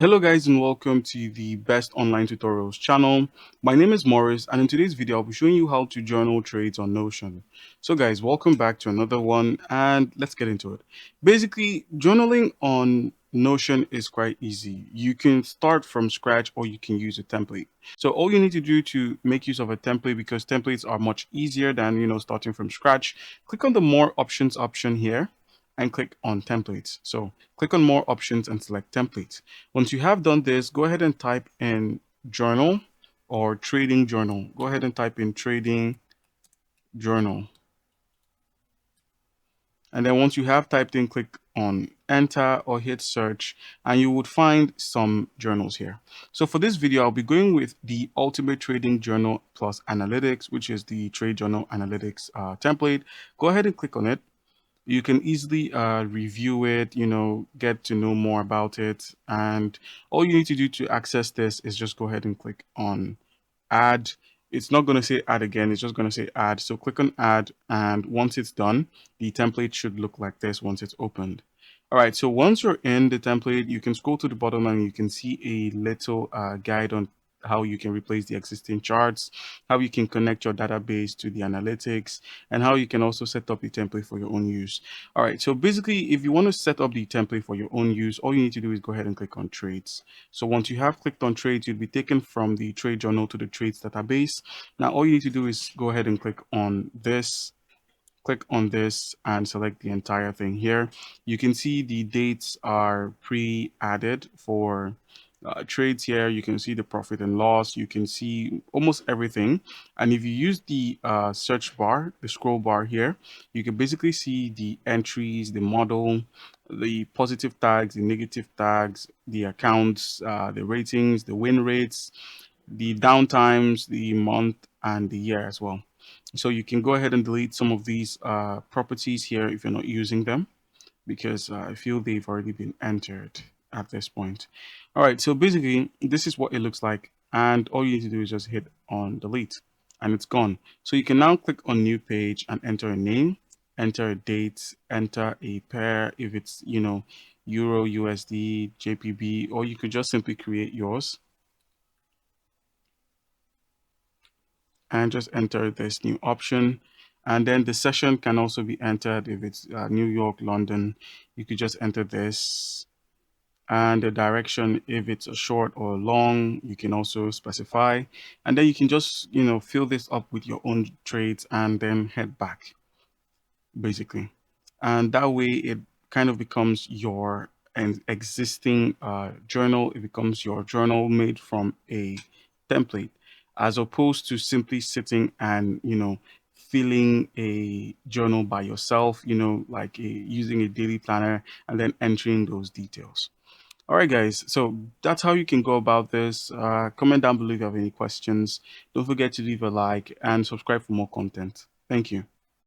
Hello guys and welcome to the best online tutorials channel. My name is Morris and in today's video I'll be showing you how to journal trades on Notion. So guys, welcome back to another one and let's get into it. Basically, journaling on Notion is quite easy. You can start from scratch or you can use a template. So all you need to do to make use of a template, because templates are much easier than starting from scratch, click on the more options option here and click on templates. So click on more options and select templates. Once you have done this, go ahead and type in journal or trading journal. Go ahead and type in trading journal. And then once you have typed in, click on enter or hit search and you would find some journals here. So for this video, I'll be going with the Ultimate Trading Journal Plus Analytics, which is the Trade Journal Analytics template. Go ahead and click on it. You can easily review it, get to know more about it. And all you need to do to access this is just go ahead and click on add. It's not going to say add again, it's just going to say add. So click on add, and once it's done, the template should look like this once it's opened. All right, so once you're in the template, you can scroll to the bottom and you can see a little guide on how you can replace the existing charts, how you can connect your database to the analytics, and how you can also set up the template for your own use. All right, so basically, if you want to set up the template for your own use, all you need to do is go ahead and click on trades. So once you have clicked on trades, you'll be taken from the trade journal to the trades database. Now, all you need to do is go ahead and click on this and select the entire thing here. You can see the dates are pre-added for trades here. You can see the profit and loss. You can see almost everything. And if you use the search bar, the scroll bar here, you can basically see the entries, the model, the positive tags, the negative tags, the accounts, the ratings, the win rates, the downtimes, the month, and the year as well. So you can go ahead and delete some of these properties here if you're not using them, because I feel they've already been entered at this point. All right, so basically this is what it looks like, and all you need to do is just hit on delete and it's gone. So you can now click on new page and enter a name, enter a date, enter a pair if it's Euro, USD, JPB, or you could just simply create yours and just enter this new option. And then the session can also be entered if it's New York, London. You could just enter this, and the direction, if it's a short or long, you can also specify. And then you can just fill this up with your own trades and then head back, basically. And that way it kind of becomes your an existing journal. It becomes your journal made from a template, as opposed to simply sitting and filling a journal by yourself, like using a daily planner and then entering those details. All right, guys, so that's how you can go about this. Comment down below if you have any questions. Don't forget to leave a like and subscribe for more content. Thank you.